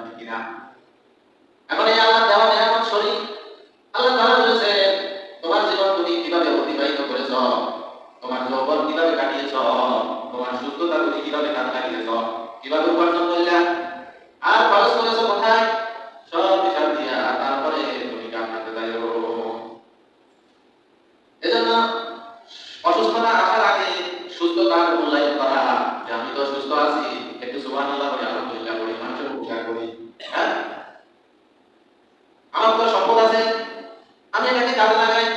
ঠিক কিনা? এখন এই আল্লাহ দেওয়া নিয়ামত শরীর, আল্লাহ তাআলা বলেছেন তোমার জীবন তুমি কিভাবে অতিবাহিত করেছ, তোমার যৌবন কিভাবে কাটিয়েছ, তোমার সুস্থতা তুমি কিভাবে কাজে লাগিয়েছ, কিভাবে উপার্জন করলে, আর খরচ করেছ কোথায়, সব হিসাব দিয়া তারপরে তুমি জান্নাতে যাইও। এজন্য অসুস্থতা আসার আগে সুস্থতার মূল্যায়ন করা, যে আমি তো সুস্থ আছি, একটু সুবহানাল্লাহ বলি, আলহামদুলিল্লাহ বলি, মানুষের উপকার করি, হ্যাঁ, আমার তো সম্পদ আছে, আমি এটাকে কাজে লাগাই।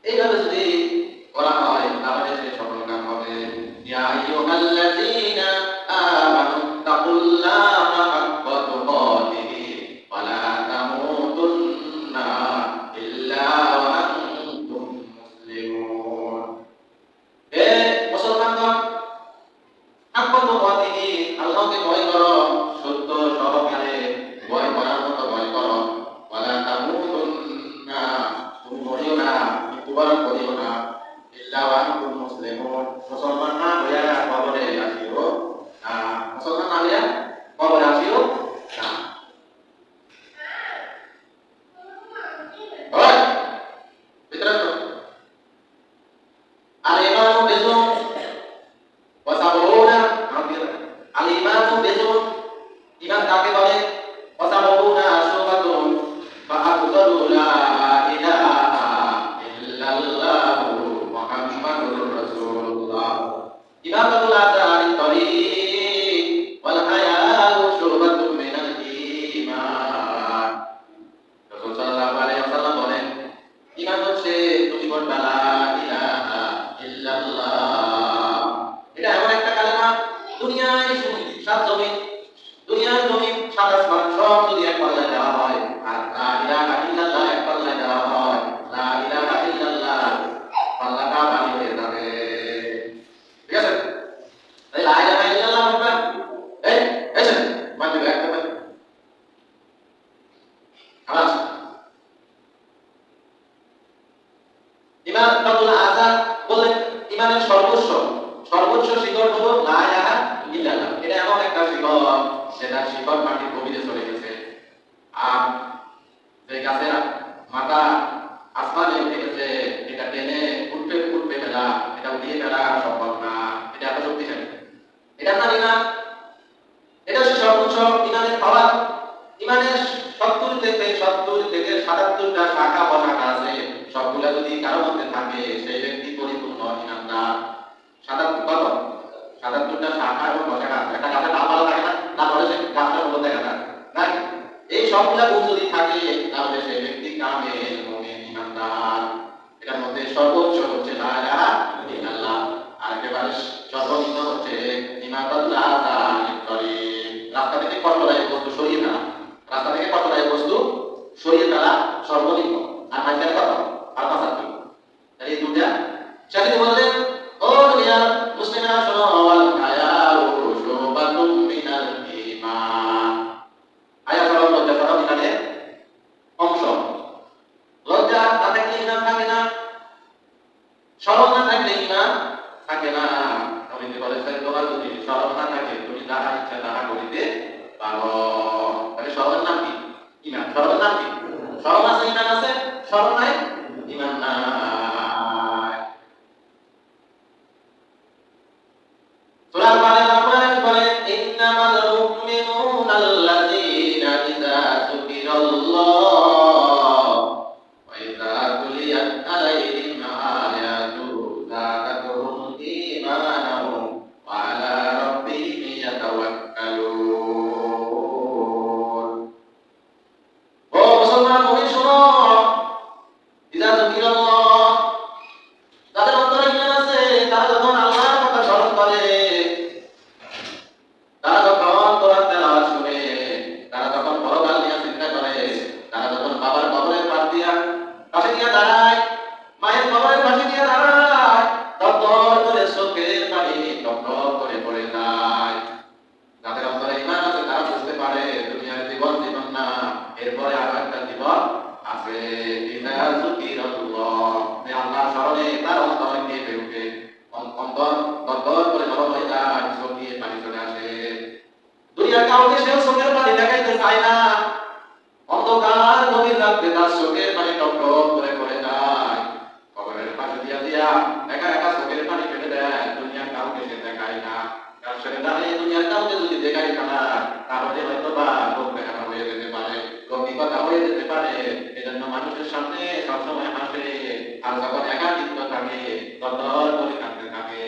এইভাবে যদি করা হয় তাহলে সে সফল কাম হবে। ইয়া আইয়ুহাল্লাযীনা আমানু তাকুল্লাহা হাক্কা তুকাতিহি ওয়া লা তামুতুন্না ইল্লা ওয়া আনতুম মুসলিমুন। হে মুসলমানগণ, হাক্কা তুকাতিহি, আল্লাহকে ভয় করো, সত্য সহকারে ভয় করার মতো ভয় করো। ওয়া লা তামুতুন্না, তুমি মরিও না, মৃত্যুবরণ করিও না, ইল্লা ওয়া আনতুম মুসলিমুন, মুসলমান না হইয়া কবরে আসিও না, মুসলমান না হইয়া কবরে আসিও না। ওই ভিতরে তো আল ইমানু বিজুন ওয়া সাবউনা, আল ইমানু বিজুন, ইমান কাকে বলে, ওয়া সাবউনা শুবাতুন ফা আফদালু লা ইলাহা ইল্লাল্লাহু মুহাম্মাদুর রাসূলুল্লাহ। ইমানাতুল আযানি তরিক ওয়াল হায়াউ শুবাতুম মিনাল ঈমান। রাসূল সাল্লাল্লাহু আলাইহি ওয়াসাল্লাম বলেন, ঈমান হচ্ছে তুমি বলবা লা ইলাহা ইল্লাল্লাহ। এটা এমন একটা কালেমা, দুনিয়ায় সাত জমিন, দুনিয়ার জমিন সাত আসমান সব যদি এক পাল্লায় দেওয়া হয়, আর লা ইলাহা ইল্লাল্লাহ এক পাল্লায় দেওয়া হয়, লা ইলাহা ইল্লাল্লাহ পাল্লাটা ভারী হয়ে যাবে। ঠিক আছে? তাই লা ইলাহা ইল্লাল্লাহ বলবেন, এই এসে মানবে একটা মানবে খালাস। ইমানাতুল আযান বলেন, ইমানের সর্বোচ্চ সর্বোচ্চ শিখর হলো লা ইলাহা ইল্লাল্লাহ। এটা এমন একটা শিখর যেটা শিখর মাটির গভীরে চলে গেছে, আর যে গাছের মাথা আসমানে উঠে গেছে, এটা টেনে উঠবে ফেলা, এটা উঠিয়ে ফেলা সম্ভব না, এটা এত শক্তিশালী। এটা না ইমান, এটা হচ্ছে সর্বোচ্চ ইমানের পাওয়ার। ইমানের 70 থেকে 77টা শাখা প্রশাখা আছে, সবগুলা যদি কারো মধ্যে থাকে সেই ব্যক্তি পরিপূর্ণ ইমানদার। 77 কত? 77টা শাখা এবং প্রশাখা। একটা গাছের ডাল ভালো থাকে না, তারপরে সে গাছটা ভালো দেখা যায় না, এই সবগুলা গুণ যদি থাকে তাহলে সেই ব্যক্তি কামেল মুমিন ইমানদার। এটার মধ্যে সর্বোচ্চ হচ্ছে লা ইলাহা ইল্লাল্লাহ, আর একেবারে সর্বনিম্ন হচ্ছে ইমানাতুল আযানি তরিক, রাস্তা থেকে কষ্টদায়ক বস্তু সরিয়ে ফেলা, রাস্তা থেকে কষ্টদায়ক বস্তু সরিয়ে ফেলা সর্বনিম্ন। আর হাজার কত? আর 75। তাহলে এই দুটা শাহিদ বললেন, ও দুনিয়ার মুসলিমরা শোনো, ওয়াল হায়াউ শুবাতুম মিনাল ঈমান। হায়া সরল, লজ্জা সরল ইমানের অংশ। লজ্জা না থাকলে ইমান থাকে না, সরল না থাকলে ইমান থাকে না। নবীজি বলেছেন, তোমার যদি সরল না থাকে তুমি যাহা ইচ্ছা তাহা করিতে পারো। তাহলে সরল নাম কি? ইমান। সরল নাম কি? সরল আছে ইমান আছে, সরল নাই ইমান নাই। সূরা আল-বাকারার বলেন, ইন্নামাল মুমিনুনা আল্লাযীনা ইযা যুকিরাল্লাহ ওয়া ইযা তুলিয়াত আলাইহিম আয়াতুহু যাদাতুহুম ঈমানাও ওয়া আলা রাব্বিহিম ইয়াতাওয়াক্কালুন। ও মুসলমান মুমিন শোনো, দুনিয়ার কাউকে সেও চোখের পানি দেখাইতে চায় না। অন্ধকার গভীর রাত্রে তার চোখের পানি টপ টপ করে পড়ে যায়। কবরের পাশে দিয়া দিয়া একা একা চোখের পানি ফেলে দেয়। দুনিয়ার কাউকে সে দেখায় না। কার সঙ্গে দাঁড়িয়ে দুনিয়ার কাউকে যদি দেখাই না, তাহলে হয়তো বা লোক দেখানো হয়ে যেতে পারে, লৌকিকতা হয়ে যেতে পারে। এজন্য মানুষের সামনে সবসময় হাসে, আর যখন একাকিত্ব থাকে তখন করে কাঁদতে থাকে।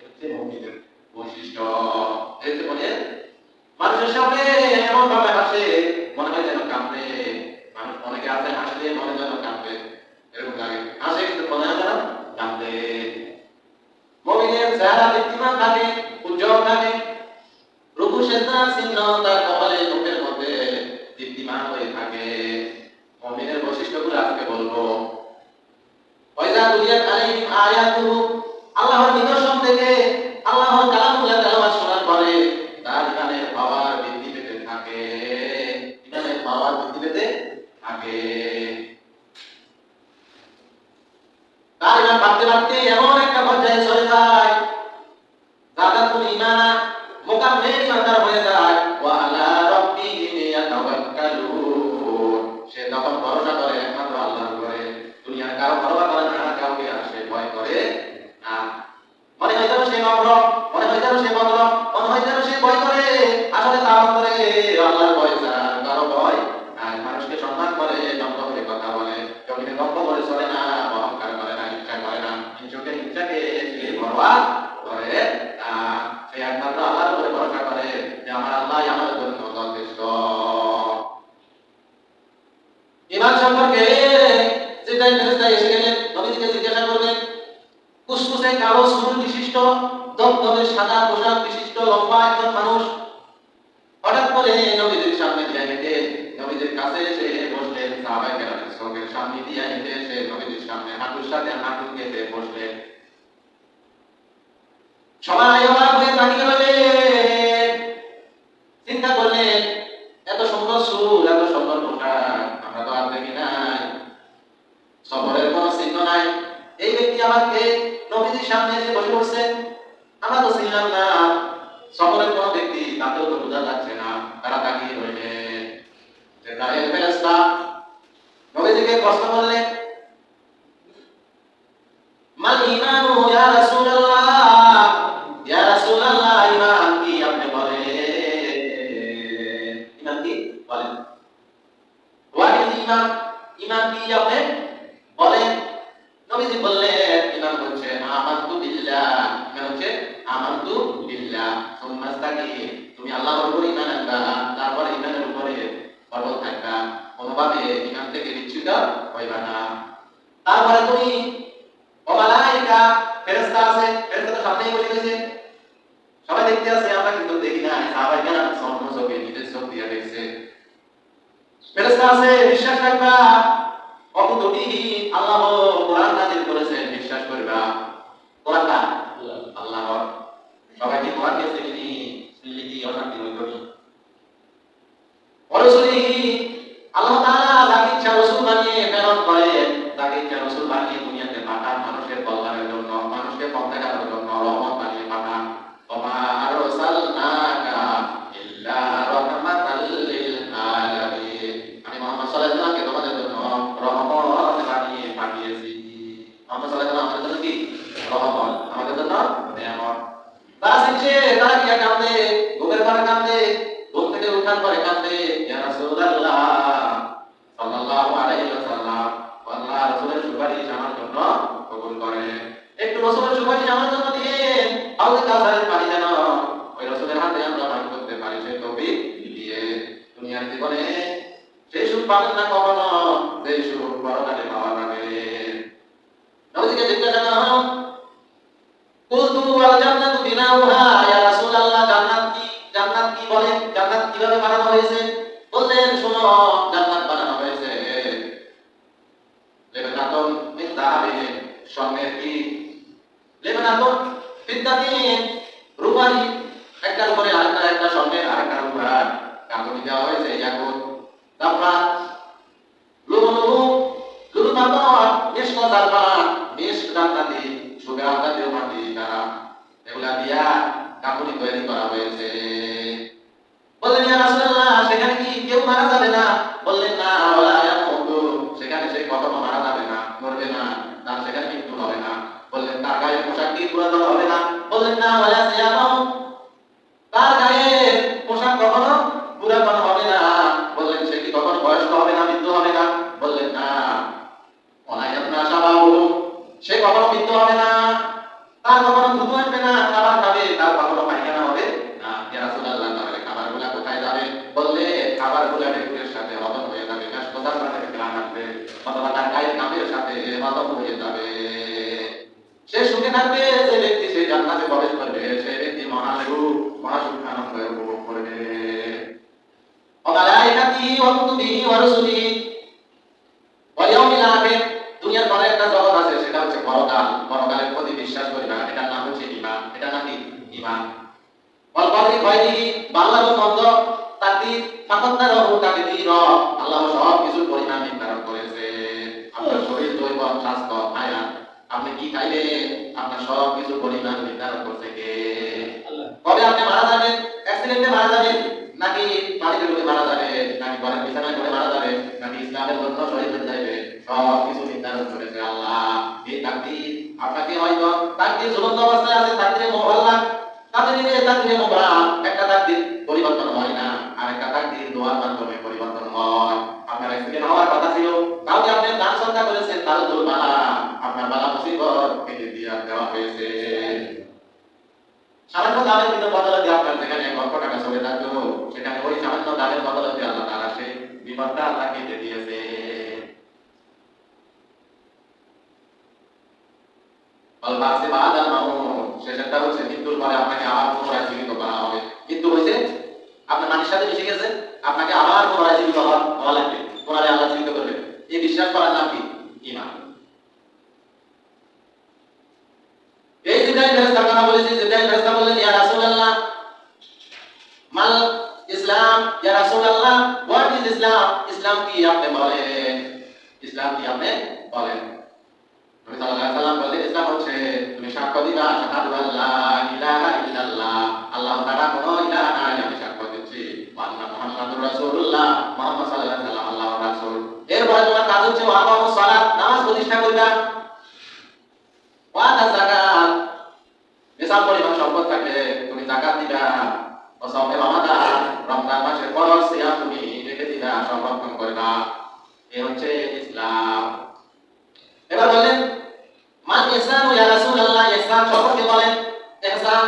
হচ্ছে মুমিনের বৈশিষ্ট্য। এই যে বলে মানুষের সামনে এমন ভাবে হাসে মনে হয় যেন কাঁদবে। মানুষ অনেকে আছে হাসলে মনে যেন কাঁদবে, এরকম লাগে। হাসে কিন্তু মনে হয় যেন কাঁদবে। মুমিনের চেহারা দীপ্তিমান থাকে, উজ্জ্বল থাকে। রূপু সেজদার চিহ্ন তার কপালে মুখের মধ্যে দীপ্তিমান হয়ে থাকে। মুমিনের বৈশিষ্ট্যগুলো আজকে বলবো। ওয়াইজা তুলিয়াত আলাইহিম আয়াতুহু, আল্লাহর নিদর্শন থেকে আল্লাহর কালামুল্লাহ তেলাওয়াত শোনার পরে তার ইমানের পাওয়ার বৃদ্ধি পেতে থাকে। ইমানের পাওয়ার বৃদ্ধি পেতে থাকে। তার ইমান বাড়তে বাড়তে এমন একটা পর্যায়ে চলে যায় যাদাতুল ঈমানা, মুকাম্মিল ইমানদার হয়ে যায়। ওয়া আলা রাব্বিহিম ইয়াতাওয়াক্কালুন, সে তখন ভরসা করে একমাত্র আল্লাহর উপরে। দুনিয়ার কারো পরোয়া করে না, কাউকে আর সে ভয় করে না। মনে হয় যেন সে নম্র, মনে হয় যেন সে ভদ্র, মনে হয় যেন সে ভয় করে। আসলে তার অন্তরে আল্লাহর ভয় ছাড়া কারো ভয় আর মানুষকে সম্মান করে, নম্র করে কথা বলে, জমিনে দম্ভ করে চলে না, অহংকার করে না, হিংসা করে না। হিংসাকে সে পরোয়া করে না। সে একমাত্র আল্লাহর উপরে ভরসা করে যে আমার আল্লাহ আমার জন্য যথেষ্ট। ঈমান সম্পর্কে যেটাই ফেরেশতা এসে গেলেন নবীজিকে জিজ্ঞাসা করবেন। কুসকুসে কালো চুল বিশিষ্ট, দবদবে সাদা পোশাক বিশিষ্ট লম্বা একজন মানুষ হঠাৎ করে নবীজির সামনে দিয়ে হেঁটে নবীজির কাছে এসে বসলেন। সাহাবায়ে কেরামের চোখের সামনে দিয়ে হেঁটে এসে নবীজির সামনে হাঁটুর সাথে হাঁটু গেঁথে বসলেন। সবাই অবাক হয়ে তাকিয়ে রইলেন। চিন্তা করলেন, এত সুন্দর চুল, এত সুন্দর পোশাক আমরা তো আর দেখি নাই, সফরের কোনো চিহ্ন নাই। এই ব্যক্তি আবার কে? নবীজির সামনে এসে বসে পড়ছেন, আমরা তো চিনলাম না। সফরের কোনো ব্যক্তি, তাতেও তো বোঝা যাচ্ছে না। তারা তাকিয়ে রইলেন। জিবরাইল ফেরেশতা নবীজিকে প্রশ্ন করলেন, মাল ঈমানু ইয়া রাসূলুল্লাহ, ইয়া রাসূলুল্লাহ ঈমান কি আপনি বলেন? ঈমান কি বলেন? হোয়াট ইজ ঈমান? ঈমান কি আপনি বলেন? নবীজি বললেন, ঈমান হচ্ছে আমানতু বিল্লাহ। ঈমান হচ্ছে আমানতু বিল্লাহ সুম্মা ইসতাকিম, তুমি আল্লাহর উপর ঈমান আনবা, তারপর ঈমানের উপরে অটল থাকবা, কোনোভাবে ঈমান থেকে বিচ্যুত হইবা না। তারপরে তুমি ও মালায়েকা, ফেরেশতা আছে, ফেরেশতা তো সামনেই বসে গেছে, সবাই দেখতে আছে, আমরা কিন্তু দেখি না। সাহাবায়ে কেরাম সম্পূর্ণ চোখে নিজের চোখ দিয়ে দেখছে। ফেরেশতা আছে, বিশ্বাস রাখবা। অকুতটি আল্লাহ কোরআন নাযিল করেছেন, বিশ্বাস করবা। কোরআন না আল্লাহ। সবাই কি কোরআন কে চিনি? চিনলে কি অশান্তি হইতো নি? রাসূলিহি, আল্লাহ তাআলা যাকে ইচ্ছা রাসূল বানিয়ে প্রেরণ করেন, যাকে ইচ্ছা রাসূল বানিয়ে দুনিয়াতে পাঠান মানুষের কল্যাণের জন্য, মানুষকে পথ দেখানোর জন্য রহমত বানিয়ে পাঠান। ওমা আরসালনাকা ইল্লা রাহমাতাল লিল আলামিন, আমি মুহাম্মদ সাল্লাল্লাহু আলাইহি ওয়াসাল্লামকে তোমাদের জন্য রহমত বানিয়ে পাঠিয়েছি। মুহাম্মদ সাল্লাল্লাহু আলাইহি ওয়াসাল্লাম আমাদের জন্য কি রহমত, আমাদের জন্য নিয়ামত। তারা শিখছে, তারা কি কাঁদে? ঘুমের পরে কাঁদে, ঘুম থেকে উঠার পরে কাঁদে, ইয়া রাসূলুল্লাহ সাল্লাল্লাহু আলাইহি ওয়াসাল্লাম, আল্লাহ রাসূলের সুপারিশ আমার জন্য কবুল করেন। একটু রাসূলের সুপারিশ আমার জন্য দিন। হাউজে কাউসারের পানি যেন ওই রাসূলের হাতে আমরা পান করতে পারি, সেই তৌফিক দিয়ে। দুনিয়ার জীবনে সেই সুখ পাবেন না কখনো, সেই সুখ পরকালে পাওয়া যাবে। নবীজিকে জিজ্ঞাসা করা হলো, কুলতু ওয়াল জান্নাতু বিনাউহা, ইয়া রাসূলুল্লাহ জান্নাত কি? জান্নাত কি বলেন? জান্নাত কিভাবে বানানো হয়েছে? বললেন, শোনো, জান্নাত বানানো হয়েছে লেবানাতুন মিন যাহাবিন, স্বর্ণের কি? লেবানাতুন ফিদ্দাতিন, রূপার ইট, একটার উপরে আরেকটা, একটা স্বর্ণের আরেকটার উপর গাঁথনি দেওয়া হয়েছে ইয়াকুত, জাফরান, লুলুলু, লুলু পাথর, মিশক জাফরান, মিশক জান্নাতি, সুগন্ধ জাতীয় মাটি দ্বারা এগুলা দিয়া গাঁথনি তৈরি করা হয়েছে। ইয়াবলা ওয়ালা সিয়াবাহু, তার গায়ে পোশাক কখনো পুরাতন হবে না। বললেন সে কি কখনো বয়স্ক হবে না, মৃত্যু হবে না? বললেন না। ওয়ালা ইয়াবলা শাবাহু, সে কখনো মৃত্যু হবে না, তার কখনো থুতু আসবে না, খাবার খাবে, তার কখনো পায়খানা হবে না। ইয়া রাসূলুল্লাহ, তাহলে খাবারগুলো কোথায় যাবে? বললে খাবারগুলো ডেকুরের সাথে হজম হয়ে যাবে, কোথার থেকে গ্রাম আসবে, অথবা তার গায়ের কামের সাথে হজম হয়ে যাবে। সে সুখে থাকবে, যে ব্যক্তি সে জান্নাতে প্রবেশ করবে, সে ব্যক্তি মহাসুখ আনন্দ উপভোগ করবে। ওয়ালাইকাতিহি ওয়া কুতুবিহি ওয়া রুসুলিহি ওয়া ইয়াউমিল আখির, দুনিয়ার পরে একটা জগৎ আছে, সেটা হচ্ছে পরকাল। পরকালের প্রতি বিশ্বাস করিবা, এটার নাম হচ্ছে ঈমান। এটা নাকি ঈমান। ওয়াল কদরি খায়রিহি, ভালো এবং মন্দ, তাকদীর, ফাকাদ্দারাহু তাকদীরা, আল্লাহ সব কিছুর পরিমাণ নির্ধারণ করেছে। আপনার শরীর, জৈবন, স্বাস্থ্য, আয়াত, আপনি কি খাইলে, আপনার সব কিছু পরিমাণ নির্ধারণ করছে কে? আল্লাহ। কবে আপনি মারা যাবেন? অ্যাক্সিডেন্টে মারা যাবেন, নাকি পানিতে ডুবে মারা যাবে, নাকি ঘরের বিছানায় পড়ে মারা যাবে, নাকি ইসলামের জন্য শহীদ হয়ে যাবে, সব কিছু নির্ধারণ করেছে আল্লাহ। এই তাকদীর আপনাকে হয়তো তাকদীর ঝুলন্ত অবস্থায় আছে, তাকদীরে মোহল্লা, তাকদীরে মোহরা, একটা তাকদীর পরিবর্তন হয় না, আর একটা তাকদীর দোয়ার মাধ্যমে পরিবর্তন হয়। আপনার অ্যাক্সিডেন্ট হওয়ার কথা ছিল, কাউকে আপনি দান সদকা করেছেন, তারও তো বালা, আপনার বালা মুসিবত কেটে দিয়ে দেওয়া হয়েছে। সামান্য দামের বদলতে আপনার যেখানে 1 লক্ষ টাকা চলে থাকতো, সেখানে ওই সামান্য দামের বদলতে আল্লাহ তাআলা সেই বিপদটা আল্লাহ কেটে দিয়েছে। বালবাসে বাদাল মাউত, শেষেরটা হচ্ছে মৃত্যুর পরে আপনাকে আবার পুনরায় জীবিত করা হবে। মৃত্যু হয়েছে, আপনার মাটির সাথে মিশে গেছে, আপনাকে আবার পুনরায় জীবিত হওয়া লাগবে, পুনরায় আল্লাহ জীবিত করবে। এই বিশ্বাস করার নাম কি? ঈমান। এই জিবরাইল ফেরেশতার কথা বলেছি। জিবরাইল ফেরেশতা বললেন, ইয়া রাসূলুল্লাহ, মাল ইসলাম, ইয়া রাসূলুল্লাহ, হোয়াট ইজ ইসলাম? ইসলাম কি আপনি বলেন, ইসলাম কি আপনি বলেন। নবী সাল্লাল্লাহু আলাইহি ওয়াসাল্লাম বললেন, ইসলাম হচ্ছে তুমি সাক্ষ্য দিবা, শাহাদু আল্লা ইলাহা ইল্লাল্লাহ, আল্লাহ তাআলা কোনো ইলাহা নাই, আমি সাক্ষ্য দিচ্ছি, ওয়া আন্না মুহাম্মাদুর রাসূলুল্লাহ, মুহাম্মদ সাল্লাল্লাহু আলাইহি ওয়াসাল্লাম আল্লাহর রাসূল। এরপরে তোমার কাজ হচ্ছে ওয়া আকামুস সালাত, নামাজ প্রতিষ্ঠা করবা, ওয়া আতা যাকাত, নিসাব পরিমাণ সম্পদ থাকলে তুমি যাকাত দিবা, ও সাওমে রমাদান, রমজান মাসের ফরজ সিয়াম তুমি রেখে দিবা, সংরক্ষণ করবা। এই হচ্ছে ইসলাম। এবার বলেন, মান ইহসান ইয়া রাসূলুল্লাহ, ইহসান সম্পর্কে বলেন। ইহসান,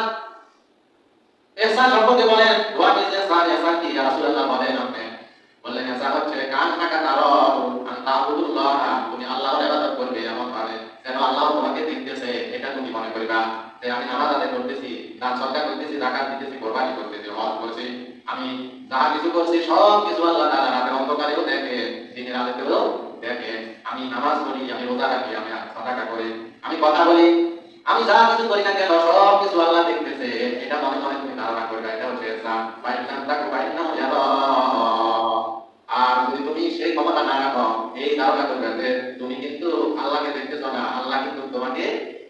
ইহসান সম্পর্কে বলেন। হোয়াট ইজ ইহসান? ইহসান কি ইয়া রাসূলুল্লাহ বলেন আপনি। বললেন, ইহসান হচ্ছে কান্নাকা তারাহু আন তা'বুদুল্লাহ, তুমি আল্লাহর ইবাদত করবে এমন ভাবে যেন আল্লাহ তোমাকে দেখতেছে, এটা তুমি মনে করবা। যে আমি নামাজ আদায় করতেছি, দান সদকা করতেছি, যাকাত দিতেছি, কুরবানি করতেছি, হজ করছি, আমি যা কিছু করছি সব কিছু আল্লাহ তাআলা রাতের অন্ধকারেও দেখে, দিনের আলোতেও দেখে। আমি নামাজ পড়ি, আমি রোজা রাখি, আমি সাদাকা করি, আমি কথা বলি, আমি যা কিছু করি না কেন সব কিছু আল্লাহ দেখতেছে, এটা মনে মনে তুমি ধারণা করবে। এটা হচ্ছে ইসলাম। আর যদি তুমি সেই ক্ষমতা না রাখো, এই ধারণা করবে যে তুমি কিন্তু আল্লাহকে দেখতেছো না, আল্লাহ কিন্তু তোমাকে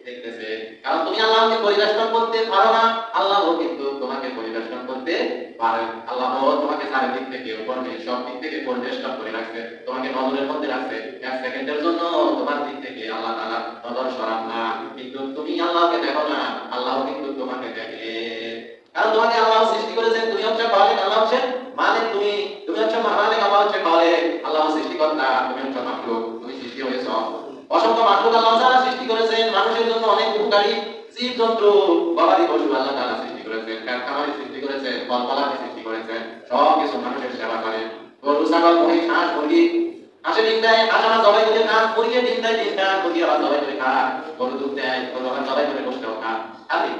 দেখতেছে। কারণ তুমি আল্লাহকে পরিবেষ্টন করতে পারো না, আল্লাহও কিন্তু তোমাকে পরিবেষ্টন করতে পারেন। আল্লাহ তোমাকে চারিদিক থেকে, উপর থেকে, সব দিক থেকে পরিবেষ্টন করে রাখছে, তোমাকে নজরের মধ্যে রাখছে। 1 সেকেন্ডের জন্য তোমার দিক থেকে আল্লাহ তাআলা নজর সরান না। কিন্তু তুমি আল্লাহকে দেখো না, আল্লাহ কিন্তু তোমাকে দেখে। কারণ তোমাকে আল্লাহ সৃষ্টি করেছেন, তুমি হচ্ছে খালিক, আল্লাহ হচ্ছে মালিক। তুমি হচ্ছে মালিক, আল্লাহ হচ্ছে খালিক। আল্লাহ সৃষ্টিকর্তা, তুমি হচ্ছে মাখলুক, তুমি সৃষ্টি হয়েছো। অসংখ্য মাখলুক আল্লাহ তাআলা সৃষ্টি করেছেন, মানুষের জন্য অনেক উপকারী জীবজন্তু, গবাদি পশু আল্লাহ তাআলা সৃষ্টি করেছেন, কারখানারি সৃষ্টি করেছেন, ফলফলাদি সৃষ্টি করেছেন, সব কিছু মানুষের সেবা করে। গরু, ছাগল, মহিষ, হাঁস, মুরগি, হাঁসে ডিম দেয়, হাঁস আবার জবাই করে খান, মুরগি ডিম দেয়, ডিম খান, মুরগি আবার জবাই করে খান, গরু দুধ দেয়, গরু আবার জবাই করে গোশতও খান। খালি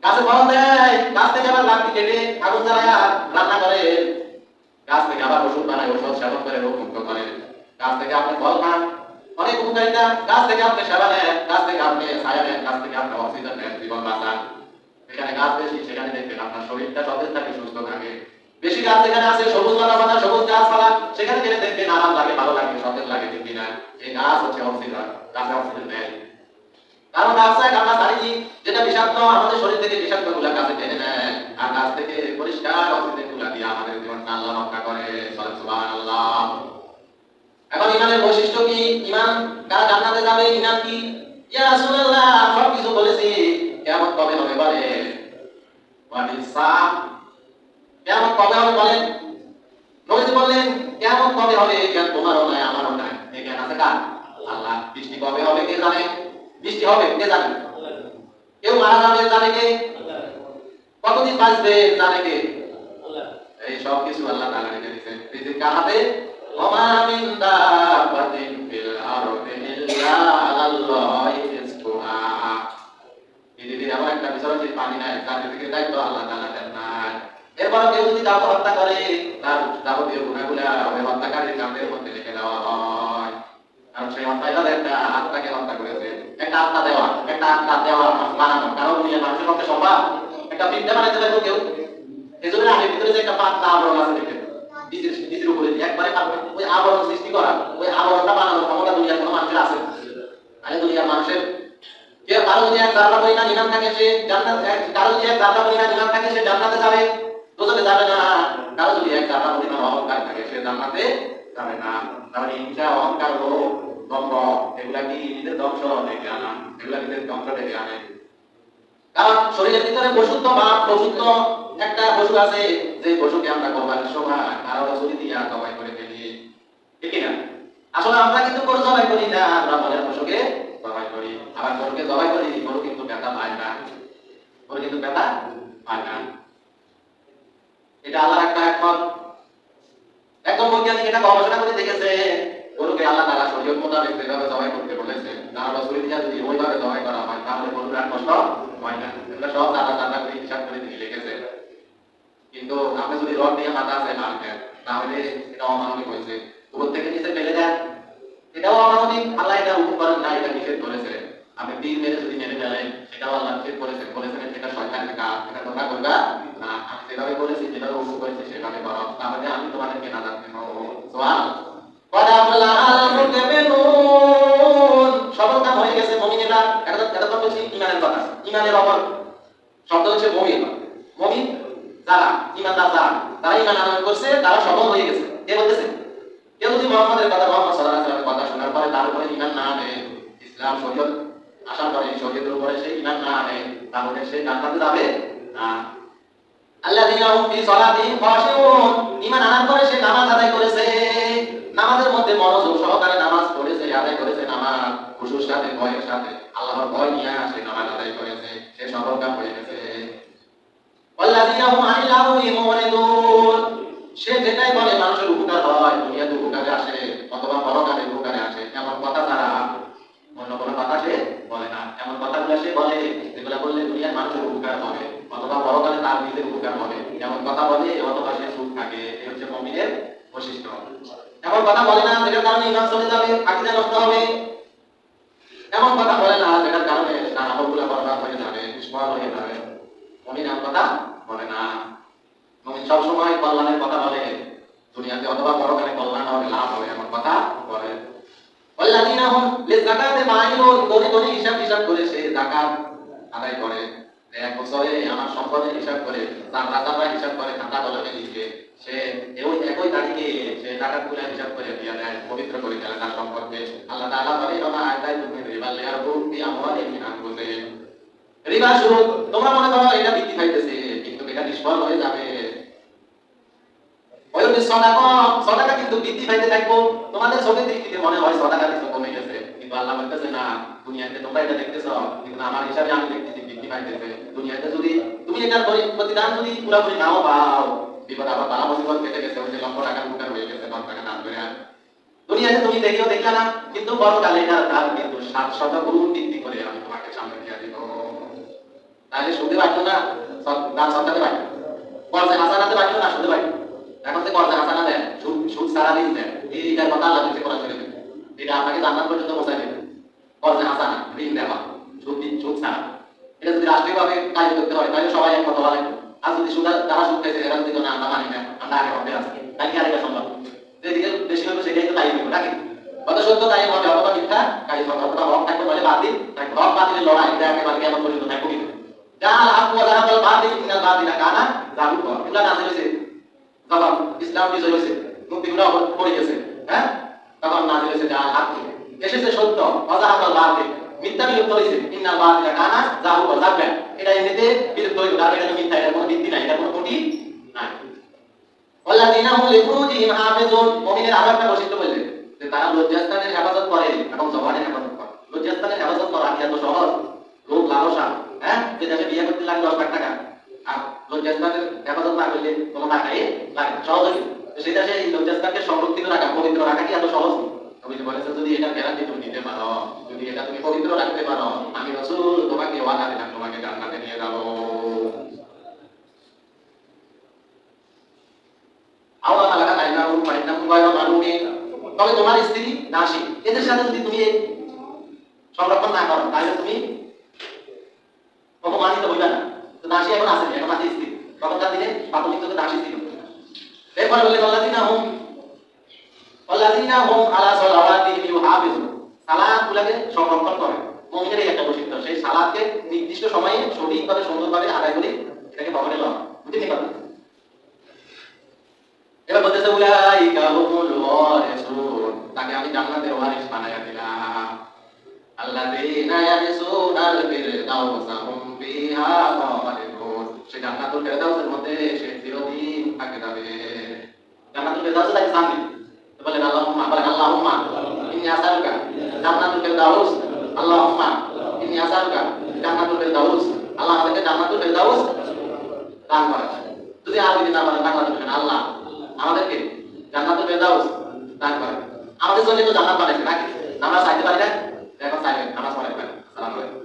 গাছে ফল দেয়, গাছ থেকে আবার লাকড়ি কেটে আগুন জ্বালায় রান্না করে, গাছ থেকে আবার ওষুধ বানায়, ওষুধ সেবন করে রোগ মুক্ত করে। গাছ থেকে আপনি ফল খান, অনেক উপকারিতা। গাছ থেকে আপনি সেবা নেন, গাছ থেকে আপনি ছায়া নেন, গাছ থেকে আপনি অক্সিজেন নেন, জীবন বাঁচান। যেখানে গাছ বেশি সেখানে দেখবেন আপনার শরীরটা সতেজ থাকে, সুস্থ থাকে। বেশি গাছ যেখানে আছে, সবুজ লতাপাতা, সবুজ গাছপালা, সেখানে গেলে দেখবেন আরাম লাগে, ভালো লাগে, সতেজ লাগে। ঠিক কিনা? এই গাছ হচ্ছে অক্সিজেন, গাছে অক্সিজেন দেয়। কার্বন ডাই অক্সাইড আমরা জানি কি, যেটা বিষাক্ত আমাদের শরীর থেকে বিষাক্ত গুলা গাছে টেনে নেয়, আর গাছ থেকে পরিষ্কার অক্সিজেন গুলা দিয়ে আমাদের জীবনটা আল্লাহ রক্ষা করে। সুবহানাল্লাহ। এখন ইমানের বৈশিষ্ট্য কি? ইমান কারা জান্নাতে যাবে, ইমান কি? ইয়া রাসূলুল্লাহ, সব কিছু বলেছি, কিয়ামত কবে হবে বলে? ওয়ানিসা, কিয়ামত কবে হবে বলেন? নবীজি বললেন কিয়ামত কবে হবে জ্ঞান তোমারও নাই আমারও নাই, এই জ্ঞান আছে কার? আল্লাহ। বৃষ্টি কবে হবে কে জানে? বৃষ্টি হবে কে জানে? কেউ মারা যাবে জানে কে? কতদিন বাঁচবে জানে কে? এই সব কিছু আল্লাহ তাআলা রেখে দিয়েছেন। রিজিক কার হাতে? ওমা মিন দাব্বাতিন ফিল আরদি ইল্লা আলাল্লাহি রিজকুহা। পৃথিবীর এমন একটা বিচরণশীল পানি নাই তার রিজিকের দায়িত্ব আল্লাহ তাআলা দেন নাই। এরপর কেউ যদি কাউকে হত্যা করে তার যাবতীয় গুনাহগুলো ওই হত্যাকারীর কাঁধের মধ্যে লিখে দেওয়া হয়। কারণ সেই হত্যাকারী একটা আত্মাকে হত্যা করেছে। একটা আত্মা দেওয়া, একটা আত্মা দেওয়া বানানো কারণ দুনিয়ার মানুষের পক্ষে সম্ভব? একটা বিদ্যা বানাতে পারবে কেউ? এজন্য আগে ভিতরে যে একটা পাতলা আবরণ আছে দেখেন, ডিসির উপরে দিয়ে একবারে ওই আবরণ সৃষ্টি করা, ওই আবরণটা বানানোর ক্ষমতা দুনিয়ার কোনো মানুষের আছে? আরে দুনিয়ার মানুষের কেউ কারো যদি এক জাররা পরিমাণ ঈমান থাকে সে জান্নাত, কারো যদি এক জাররা পরিমাণ ঈমান থাকে সে জান্নাতে যাবে, দোজখে যাবে না। কারো যদি এক জাররা পরিমাণ অহংকার থাকে সে জান্নাতে যাবে না। তাহলে হিংসা, অহংকার, লোভ, দম্ভ এগুলা কি নিজের ধ্বংস ডেকে আনা? এগুলা নিজের ধ্বংস ডেকে আনে। কারণ শরীরের ভিতরে পশুত্ব বা পশুত্ব একটা পশু আছে, যে পশুকে আমরা কোরবানির সময় আরো ছুরি দিয়ে জবাই করে ফেলি, ঠিক না? আসলে আমরা কিন্তু গরু জবাই করি না, আমরা বলের পশুকে জবাই করি। আবার গরুকে জবাই করি, গরু কিন্তু ব্যথা পায় না, গরু কিন্তু ব্যথা পায় না। এটা আল্লাহর একটা একমত। একদম বৈজ্ঞানিক এটা গবেষণা করে দেখেছে, গরুকে আল্লাহ তাআলা শরীয়ত মোতাবেক যেভাবে জবাই করতে বলেছে, তার ছুরি দিয়ে যদি ওইভাবে জবাই করা হয় তাহলে গরুর আর কষ্ট হয় না। এগুলো সব দাদা করে হিসাব করে দিয়ে লিখেছে। কিন্তু আপনি যদি রড দিয়ে মাথা আছে মারবেন তাহলে এটা অমানবিক হয়েছে। উপর থেকে নিচে ফেলে দেন, এটাও অমানবিক। আল্লাহ এটা হুকুম করেন না, এটা নিষেধ করেছে। আপনি তীর মেরে যদি মেরে ফেলেন সেটাও আল্লাহ নিষেধ করেছেন, বলেছেন সেটা শয়তানের কাজ, এটা তোমরা করবা না। আমি যেভাবে বলেছি, যেভাবে হুকুম করেছি সেভাবে করো, তাহলে আমি তোমাদেরকে নাজাত দেব। সুবহানাল্লাহ। কদ আফলাহাল মুমিনুন, সফল কাম হয়ে গেছে মুমিনেরা। এটা তো বলছি ঈমানের কথা। ঈমানের অপর শব্দ হচ্ছে মুমিন। মুমিন যারা ঈমানদার, তারা ঈমান আনয়ন করছে, তারা সফল হয়ে গেছে। কে বলতেছে? কেউ যদি মুহাম্মদের কথা, মুহাম্মদ সাল্লাল্লাহু আলাইহি ওয়াসাল্লামের কথা শোনার পরে তার উপরে ঈমান না আনে, ইসলাম শরীয়ত আসার পরে শরীয়তের উপরে সে ঈমান না আনে, তাহলে সে জান্নাতে যাবে না। আল্লাযীনা হুম ফি সালাতিহিম খাশিউন, ঈমান আনার পরে সে নামাজ আদায় করেছে, নামাজের মধ্যে মনোযোগ সহকারে নামাজ পড়েছে, আদায় করেছে নামাজ খুশুর সাথে, ভয়ের সাথে, আল্লাহর ভয় নিয়ে সে নামাজ আদায় করেছে, সে সফলকাম হয়ে গেছে। ওয়াল্লাযীনা হুম আনিল লাগwi মুরিদুন, সে যেটাই বলে মানুষের উপকার হয়, দুনিয়াতে উপকারে আসে অথবা পরকালে উপকারে আসে, এমন কথা ছাড়া অন্য কোনো কথা সে বলে না। এমন কথাগুলো সে বলে যেগুলো বললে দুনিয়ার মানুষের উপকার হবে অথবা পরকালে তার নিজের উপকার হবে, এমন কথা বলে অথবা সে সুখ থাকে। এই হচ্ছে মুমিনের বৈশিষ্ট্য। এমন কথা বলে না যেটার কারণে ঈমান চলে যাবে, আকীদা নষ্ট হবে। এমন কথা বলে না যেটার কারণে তার আমলগুলো বরবাদ হয়ে যাবে, নিষ্ফল হয়ে যাবে। মুমিন এমন কথা বলে না। মুমিন সবসময় কল্যাণের কথা বলে, দুনিয়াতে অথবা পরকালে কল্যাণ হবে, লাভ হবে, এমন কথা বলে। ওয়াল্লাযীনা হুম লিযাকাতি মাইলুন, দড়ি হিসাব করে সে যাকাত আদায় করে। এক বছরে আমার সম্পদের হিসাব করে, তার রাজারা হিসাব করে, খাতা কলমে লিখে সে ওই একই তারিখে সে যাকাতগুলো হিসাব করে দিয়ে দেয়, পবিত্র করে ফেলে তার সম্পদকে। আল্লাহ তাআলা বলে ওমা আতাইতুম মিন রিবাল লিয়ারবু ফি আমওয়ালিহিম আনফুসিহিম, রিবা সুদ, তোমরা মনে করো এটা বৃদ্ধি পাইতেছে কিন্তু এটা নিষ্ফল হয়ে যাবে। সদাকা কিন্তু বৃদ্ধি পাইতে থাকবো। তোমাদের চোখের দৃষ্টিতে মনে হয় সদাকা কিছু কমে গেছে, কিন্তু আল্লাহ বলতেছে না, দুনিয়াতে তোমরা এটা দেখতেছ কিন্তু আমার হিসাবে আমি দেখতেছি বৃদ্ধি পাইতেছে। দুনিয়াতে যদি তুমি এটার প্রতিদান যদি পুরোপুরি নাও পাও, বিপদ আবার বালা মুসিবত কেটে গেছে, ওই যে লক্ষ টাকার উপকার হয়ে গেছে, 10 টাকা দান করে দুনিয়াতে তুমি দেখিও দেখলা না, কিন্তু পরকালে এটার দাম কিন্তু 700 গুণ বৃদ্ধি করে আমি তোমাকে সামনে দিয়ে দিব। তাহলে সুদে বাড়লো না, দান সৎকারে বাড়লো, কর্জে হাসানাতে বাড়লো না, সুদে বাড়লো। এখন যে কর্জে হাসানা দেন, সুদ সারা দিন দেন, এইটার কথা আল্লাহ কিছু করা চলে দেবে, এটা আপনাকে জান্নাত পর্যন্ত পৌঁছায় দেবে। কর্জে হাসানা, ঋণ দেওয়া, সুদ ছাড়া, এটা যদি রাষ্ট্রীয়ভাবে কাজ করতে হয় তাহলে সবাই এক কথা বলে। আর যদি তারা সুদ খাইছে, এরা যদি না আমরা মানি না, আমরা আগে হবে আজকে, তাহলে আর এটা সম্ভব। যেদিকে বেশি হবে সেটাই তো তাই হবে নাকি? কত সত্য তাই হবে, অথবা মিথ্যা তাই হবে, অথবা হক থাকবে বলে বাতিল থাকবে। হক বাতিলের লড়াই এটা একেবারে কেমন পর্যন্ত থাকবে কিন্তু জাহাল হক ওয়া জাহাল বাতিল ইন্নাল বাতিলা কানা যাহুকা, এগুলা না হয়েছে যখন ইসলাম বিজয় হয়েছে, মুক্তিগুলো পড়ে গেছে, হ্যাঁ, তখন না হয়েছে জাহাল হক এসেছে সত্য, ওয়া জাহাল বাতিল, মিথ্যা বিলুপ্ত হয়েছে, ইন্নাল বাতিলা কানা যাহুকা যাবেন, এটা এমনিতে বিলুপ্ত হয়ে গেল, এটা মিথ্যা, এটা কোনো ভিত্তি নাই, এটা কোনো খুঁটি নাই। ওয়াল্লাযিনা হুম লিফুরুজিহিম হাফিজুন, মুমিনের আরো একটা বৈশিষ্ট্য বললেন যে তারা লজ্জাস্থানের হেফাজত করে এবং জবানের হেফাজত করে। লজ্জাস্থানের হেফাজত করা কি এত সহজ? লোভ লালসা, হ্যাঁ, যে দেশে বিয়ে করতে লাগে 10 লাখ টাকা, আর লজ্জাস্থানের হেফাজত না করলে কোনো টাকাই লাগে না, সহজ হয়ে তো সেই দেশে এই লজ্জাস্থানকে সংরক্ষিত রাখা, পবিত্র রাখা কি এত সহজ? তুমি যে বলেছো যদি এটা গ্যারান্টি তুমি দিতে পারো, যদি এটা তুমি পবিত্র রাখতে পারো, আমি রাসূল তোমাকে ওয়াদা দিলাম তোমাকে জান্নাতে নিয়ে যাব। আল্লাহ তাআলা আইনাহুম ফাইন্নাহুম গায়রু মালুমিন, তবে তোমার স্ত্রী দাসী, এদের সাথে যদি তুমি সংরক্ষণ না করো তাহলে তুমি অপমানিত হইবে না। তো দাসী এখন আছে, এখন আছে স্ত্রী, তখনকার দিনে প্রাথমিক যুগে দাসী ছিল। এরপরে বললেন আল্লাযিনা হুম আলা সালাওয়াতিহিম ইউহাফিজুন, সালাতগুলোকে সংরক্ষণ করে। মুমিনের এই একটা বৈশিষ্ট্য, সেই সালাতকে নির্দিষ্ট সময়ে সঠিকভাবে সুন্দরভাবে আদায় করে এটাকে ভবনে লওয়া, বুঝতে পারলেন? এবার বলতেছে উলাইকা হুমুল ওয়ারিসুন, তাকে আমি জান্নাতের ওয়ারিস বানায়া দিলাম। আল্লাযীনা ইয়ারিসুনাল ফিরদাউসা হুম ফিহা খালিদুন, সে জান্নাতুল ফিরদাউসের মধ্যে সে চিরদিন থাকে যাবে। জান্নাতুল ফিরদাউস লাগে সামনে, তো বলেন আল্লাহুম্মা, বলেন আল্লাহুম্মা ইন্নী আসালুকা জান্নাতুল ফিরদাউস, আল্লাহুম্মা ইন্নী আসালুকা জান্নাতুল ফিরদাউস, আল্লাহ আমাদেরকে জান্নাতুল ফিরদাউস দান করেন। যদি আর যদি না বলেন বাংলা লিখেন আল্লাহ আমাদেরকে জান্নাতুল ফিরদাউস দান করেন। আমাদের জন্য তো জান্নাত বানাইছে নাকি? আমরা চাইতে পারি না? এখন চাইবেন, নামাজ পড়েন। আসসালামু আলাইকুম।